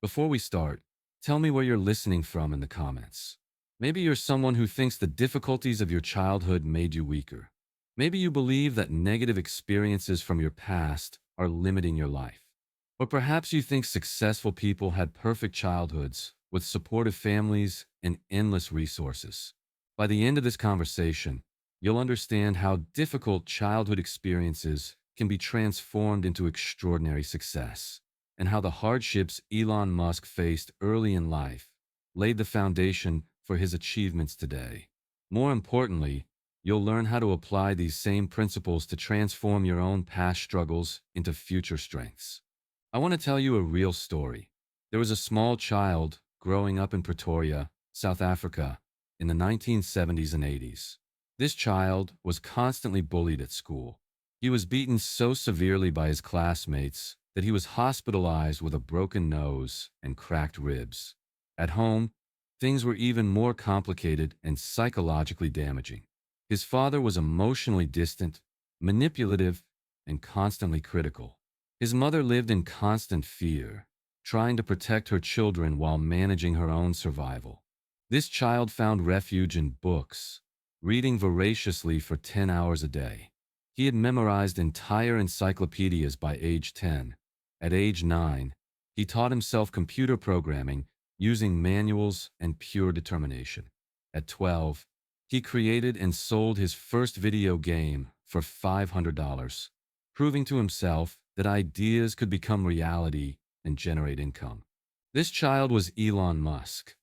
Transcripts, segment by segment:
Before we start, tell me where you're listening from in the comments. Maybe you're someone who thinks the difficulties of your childhood made you weaker. Maybe you believe that negative experiences from your past are limiting your life. Or perhaps you think successful people had perfect childhoods with supportive families and endless resources. By the end of this conversation, you'll understand how difficult childhood experiences can be transformed into extraordinary success, and how the hardships Elon Musk faced early in life laid the foundation for his achievements today. More importantly, you'll learn how to apply these same principles to transform your own past struggles into future strengths. I want to tell you a real story. There was a small child growing up in Pretoria, South Africa, in the 1970s and 80s. This child was constantly bullied at school. He was beaten so severely by his classmates that he was hospitalized with a broken nose and cracked ribs. At home, things were even more complicated and psychologically damaging. His father was emotionally distant, manipulative, and constantly critical. His mother lived in constant fear, trying to protect her children while managing her own survival. This child found refuge in books, reading voraciously for 10 hours a day. He had memorized entire encyclopedias by age 10. At age 9, he taught himself computer programming using manuals and pure determination. At 12, he created and sold his first video game for $500, proving to himself that ideas could become reality and generate income. This child was Elon Musk.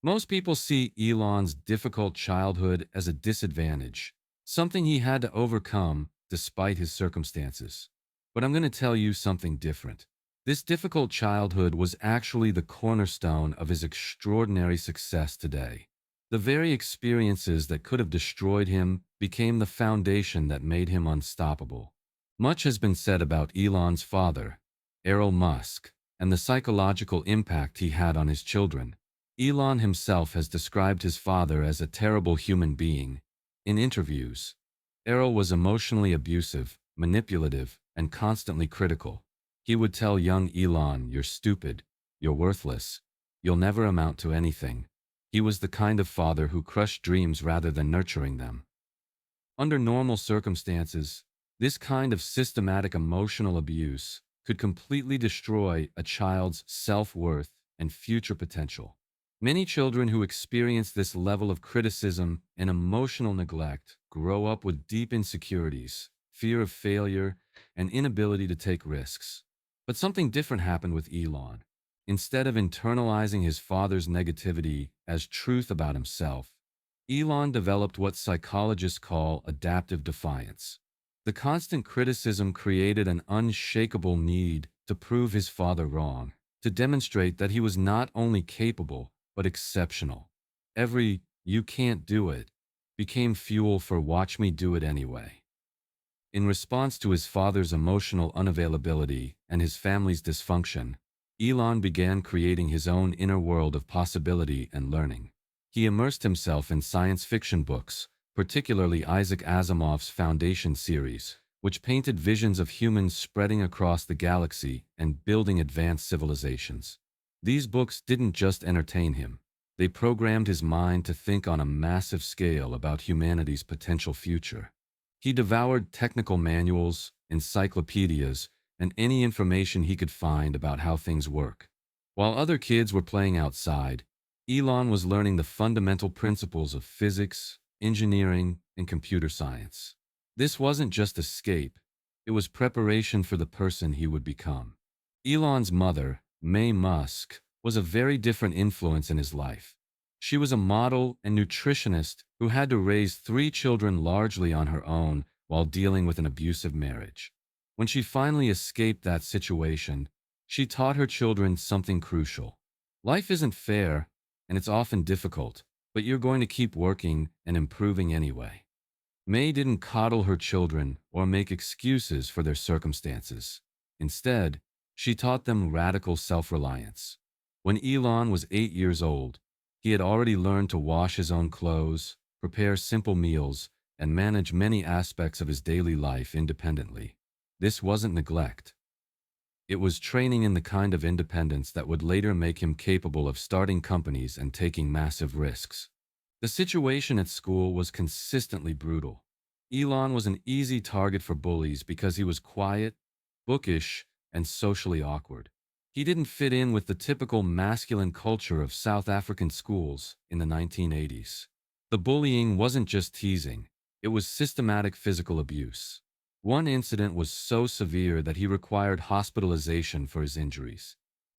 Most people see Elon's difficult childhood as a disadvantage, something he had to overcome despite his circumstances. But I'm going to tell you something different. This difficult childhood was actually the cornerstone of his extraordinary success today. The very experiences that could have destroyed him became the foundation that made him unstoppable. Much has been said about Elon's father, Elon Musk, and the psychological impact he had on his children. Elon himself has described his father as a terrible human being. In interviews, Errol was emotionally abusive, manipulative, and constantly critical. He would tell young Elon, "You're stupid, you're worthless, you'll never amount to anything." He was the kind of father who crushed dreams rather than nurturing them. Under normal circumstances, this kind of systematic emotional abuse could completely destroy a child's self-worth and future potential. Many children who experience this level of criticism and emotional neglect grow up with deep insecurities, fear of failure, and inability to take risks. But something different happened with Elon. Instead of internalizing his father's negativity as truth about himself, Elon developed what psychologists call adaptive defiance. The constant criticism created an unshakable need to prove his father wrong, to demonstrate that he was not only capable, but exceptional. Every "you can't do it" became fuel for "watch me do it anyway." In response to his father's emotional unavailability and his family's dysfunction, Elon began creating his own inner world of possibility and learning. He immersed himself in science fiction books, particularly Isaac Asimov's Foundation series, which painted visions of humans spreading across the galaxy and building advanced civilizations. These books didn't just entertain him. They programmed his mind to think on a massive scale about humanity's potential future. He devoured technical manuals, encyclopedias, and any information he could find about how things work. While other kids were playing outside, Elon was learning the fundamental principles of physics, engineering, and computer science. This wasn't just escape, it was preparation for the person he would become. Elon's mother, Musk, was a very different influence in his life. She was a model and nutritionist who had to raise 3 children largely on her own while dealing with an abusive marriage. When she finally escaped that situation, she taught her children something crucial. Life isn't fair, and it's often difficult, but you're going to keep working and improving anyway. May didn't coddle her children or make excuses for their circumstances. Instead, she taught them radical self-reliance. When Elon was 8 years old, he had already learned to wash his own clothes, prepare simple meals, and manage many aspects of his daily life independently. This wasn't neglect. It was training in the kind of independence that would later make him capable of starting companies and taking massive risks. The situation at school was consistently brutal. Elon was an easy target for bullies because he was quiet, bookish, and socially awkward. He didn't fit in with the typical masculine culture of South African schools in the 1980s. The bullying wasn't just teasing, it was systematic physical abuse. One incident was so severe that he required hospitalization for his injuries.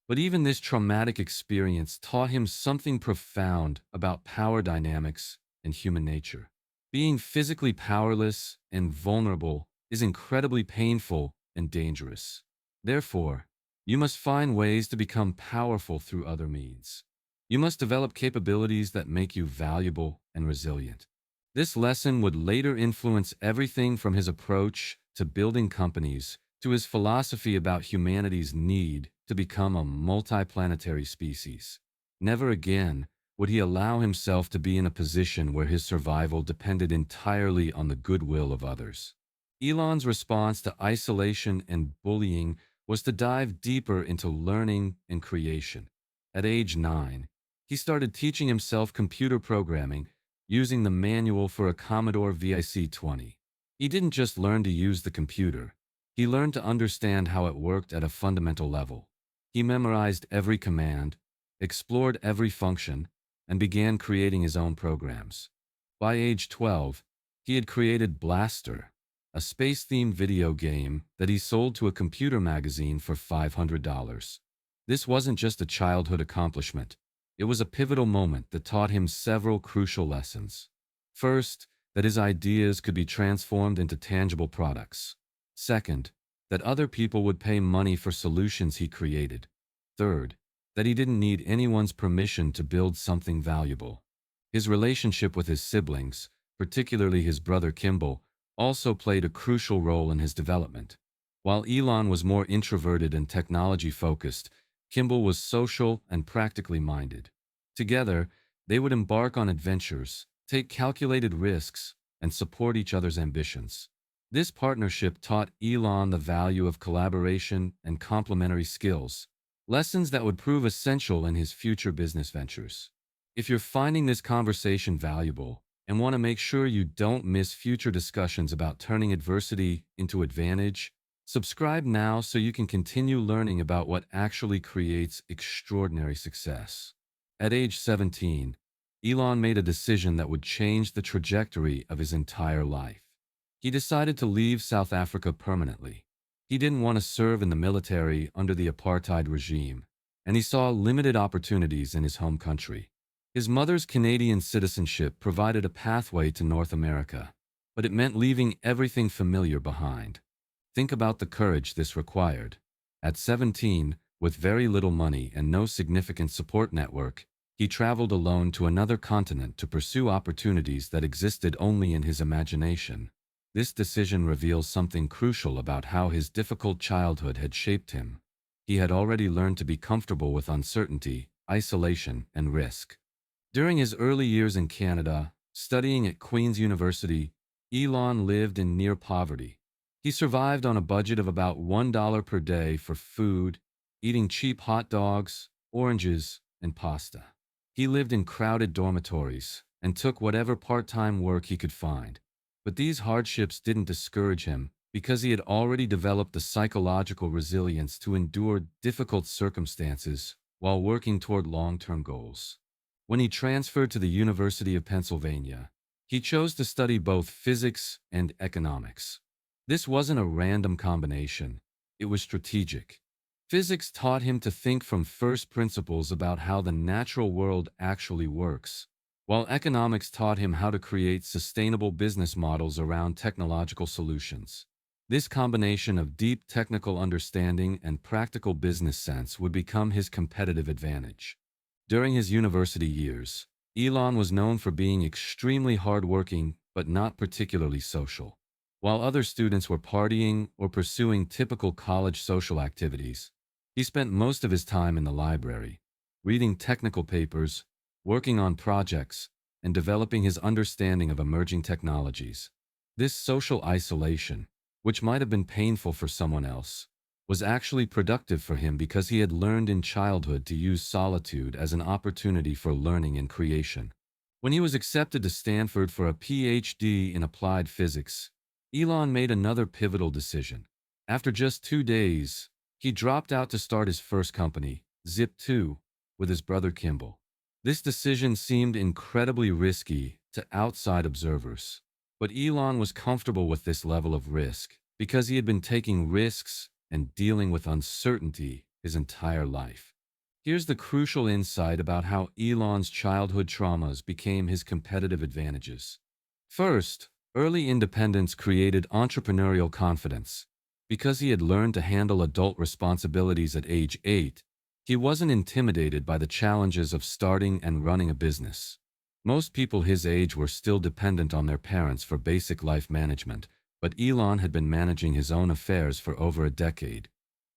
But even this traumatic experience taught him something profound about power dynamics and human nature. Being physically powerless and vulnerable is incredibly painful and dangerous. Therefore, you must find ways to become powerful through other means. You must develop capabilities that make you valuable and resilient. This lesson would later influence everything from his approach to building companies to his philosophy about humanity's need to become a multiplanetary species. Never again would he allow himself to be in a position where his survival depended entirely on the goodwill of others. Elon's response to isolation and bullying was to dive deeper into learning and creation. At age 9, he started teaching himself computer programming using the manual for a Commodore VIC-20. He didn't just learn to use the computer, he learned to understand how it worked at a fundamental level. He memorized every command, explored every function, and began creating his own programs. By age 12, he had created Blaster, a space-themed video game that he sold to a computer magazine for $500. This wasn't just a childhood accomplishment. It was a pivotal moment that taught him several crucial lessons. First, that his ideas could be transformed into tangible products. Second, that other people would pay money for solutions he created. Third, that he didn't need anyone's permission to build something valuable. His relationship with his siblings, particularly his brother Kimball, also played a crucial role in his development. While Elon was more introverted and technology-focused, Kimball was social and practically minded. Together, they would embark on adventures, take calculated risks, and support each other's ambitions. This partnership taught Elon the value of collaboration and complementary skills, lessons that would prove essential in his future business ventures. If you're finding this conversation valuable and want to make sure you don't miss future discussions about turning adversity into advantage, subscribe now so you can continue learning about what actually creates extraordinary success. At age 17, Elon made a decision that would change the trajectory of his entire life. He decided to leave South Africa permanently. He didn't want to serve in the military under the apartheid regime, and he saw limited opportunities in his home country. His mother's Canadian citizenship provided a pathway to North America, but it meant leaving everything familiar behind. Think about the courage this required. At 17, with very little money and no significant support network, he traveled alone to another continent to pursue opportunities that existed only in his imagination. This decision reveals something crucial about how his difficult childhood had shaped him. He had already learned to be comfortable with uncertainty, isolation, and risk. During his early years in Canada, studying at Queen's University, Elon lived in near poverty. He survived on a budget of about $1 per day for food, eating cheap hot dogs, oranges, and pasta. He lived in crowded dormitories and took whatever part-time work he could find. But these hardships didn't discourage him because he had already developed the psychological resilience to endure difficult circumstances while working toward long-term goals. When he transferred to the University of Pennsylvania, he chose to study both physics and economics. This wasn't a random combination, it was strategic. Physics taught him to think from first principles about how the natural world actually works, while economics taught him how to create sustainable business models around technological solutions. This combination of deep technical understanding and practical business sense would become his competitive advantage. During his university years, Elon was known for being extremely hardworking but not particularly social. While other students were partying or pursuing typical college social activities, he spent most of his time in the library, reading technical papers, working on projects, and developing his understanding of emerging technologies. This social isolation, which might have been painful for someone else, was actually productive for him because he had learned in childhood to use solitude as an opportunity for learning and creation. When he was accepted to Stanford for a PhD in applied physics, Elon made another pivotal decision. After just 2 days, he dropped out to start his first company, Zip2, with his brother Kimball. This decision seemed incredibly risky to outside observers, but Elon was comfortable with this level of risk because he had been taking risks and dealing with uncertainty his entire life. Here's the crucial insight about how Elon's childhood traumas became his competitive advantages. First, early independence created entrepreneurial confidence. Because he had learned to handle adult responsibilities at age 8, he wasn't intimidated by the challenges of starting and running a business. Most people his age were still dependent on their parents for basic life management, but Elon had been managing his own affairs for over a decade.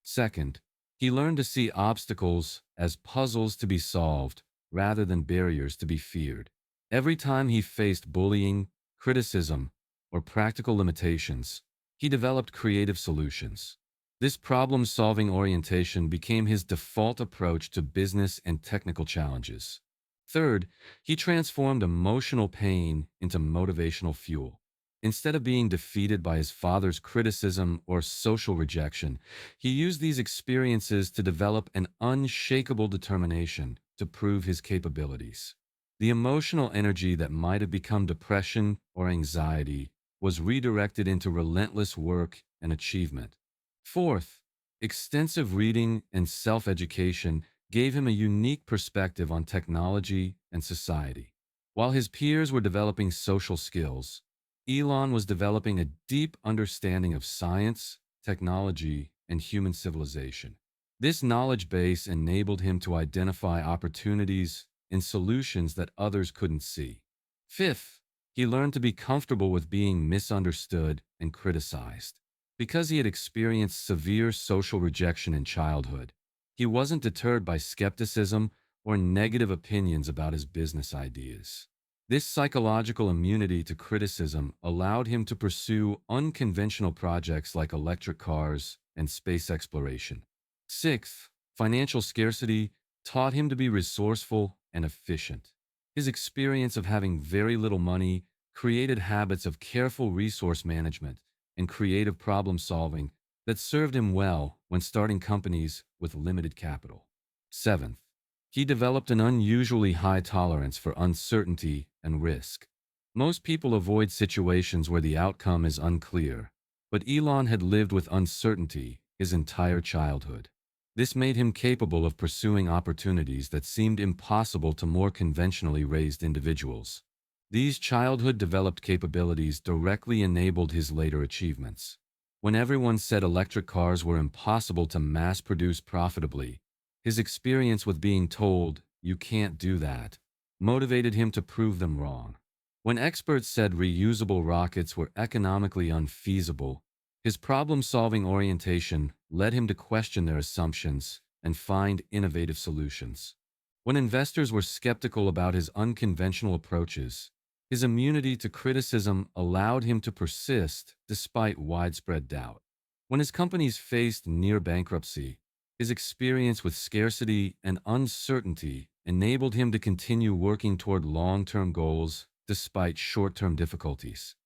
Second, he learned to see obstacles as puzzles to be solved rather than barriers to be feared. Every time he faced bullying, criticism, or practical limitations, he developed creative solutions. This problem-solving orientation became his default approach to business and technical challenges. Third, he transformed emotional pain into motivational fuel. Instead of being defeated by his father's criticism or social rejection, he used these experiences to develop an unshakable determination to prove his capabilities. The emotional energy that might have become depression or anxiety was redirected into relentless work and achievement. Fourth, extensive reading and self-education gave him a unique perspective on technology and society. While his peers were developing social skills, Elon was developing a deep understanding of science, technology, and human civilization. This knowledge base enabled him to identify opportunities and solutions that others couldn't see. Fifth, he learned to be comfortable with being misunderstood and criticized. Because he had experienced severe social rejection in childhood, he wasn't deterred by skepticism or negative opinions about his business ideas. This psychological immunity to criticism allowed him to pursue unconventional projects like electric cars and space exploration. Sixth, financial scarcity taught him to be resourceful and efficient. His experience of having very little money created habits of careful resource management and creative problem solving that served him well when starting companies with limited capital. Seventh, he developed an unusually high tolerance for uncertainty and risk. Most people avoid situations where the outcome is unclear, but Elon had lived with uncertainty his entire childhood. This made him capable of pursuing opportunities that seemed impossible to more conventionally raised individuals. These childhood-developed capabilities directly enabled his later achievements. When everyone said electric cars were impossible to mass-produce profitably, his experience with being told, "You can't do that," motivated him to prove them wrong. When experts said reusable rockets were economically unfeasible, his problem-solving orientation led him to question their assumptions and find innovative solutions. When investors were skeptical about his unconventional approaches, his immunity to criticism allowed him to persist despite widespread doubt. When his companies faced near bankruptcy, his experience with scarcity and uncertainty enabled him to continue working toward long-term goals despite short-term difficulties.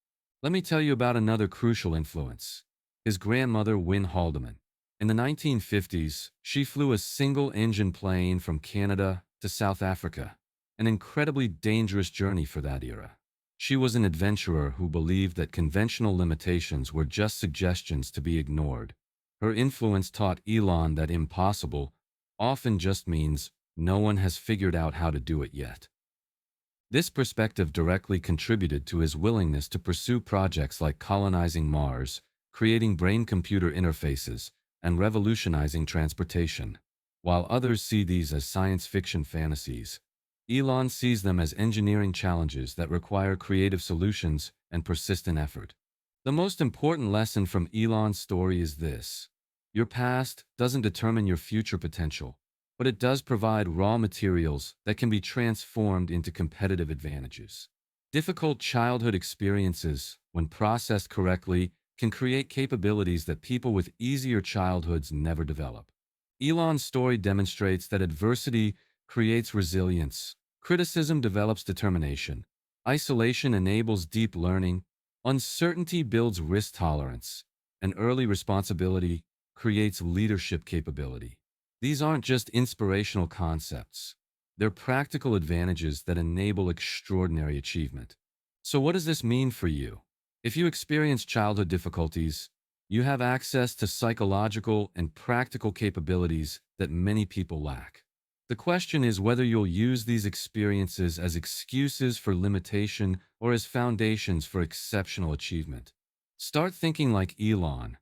Let me tell you about another crucial influence: his grandmother, Win Haldeman. In the 1950s, she flew a single-engine plane from Canada to South Africa, an incredibly dangerous journey for that era. She was an adventurer who believed that conventional limitations were just suggestions to be ignored. Her influence taught Elon that impossible often just means no one has figured out how to do it yet. This perspective directly contributed to his willingness to pursue projects like colonizing Mars, creating brain-computer interfaces, and revolutionizing transportation. While others see these as science fiction fantasies, Elon sees them as engineering challenges that require creative solutions and persistent effort. The most important lesson from Elon's story is this: your past doesn't determine your future potential, but it does provide raw materials that can be transformed into competitive advantages. Difficult childhood experiences, when processed correctly, can create capabilities that people with easier childhoods never develop. Elon's story demonstrates that adversity creates resilience, criticism develops determination, isolation enables deep learning, uncertainty builds risk tolerance, and early responsibility creates leadership capability. These aren't just inspirational concepts. They're practical advantages that enable extraordinary achievement. So what does this mean for you? If you experience childhood difficulties, you have access to psychological and practical capabilities that many people lack. The question is whether you'll use these experiences as excuses for limitation or as foundations for exceptional achievement. Start thinking like Elon.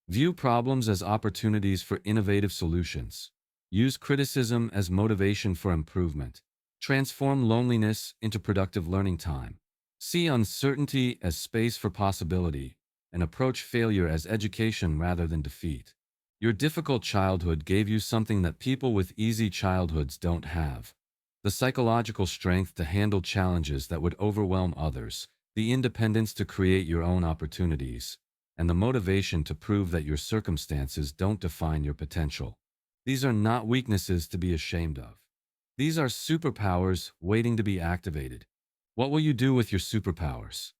View problems as opportunities for innovative solutions. Use criticism as motivation for improvement. Transform loneliness into productive learning time. See uncertainty as space for possibility, and approach failure as education rather than defeat. Your difficult childhood gave you something that people with easy childhoods don't have. The psychological strength to handle challenges that would overwhelm others, the independence to create your own opportunities, and the motivation to prove that your circumstances don't define your potential. These are not weaknesses to be ashamed of. These are superpowers waiting to be activated. What will you do with your superpowers?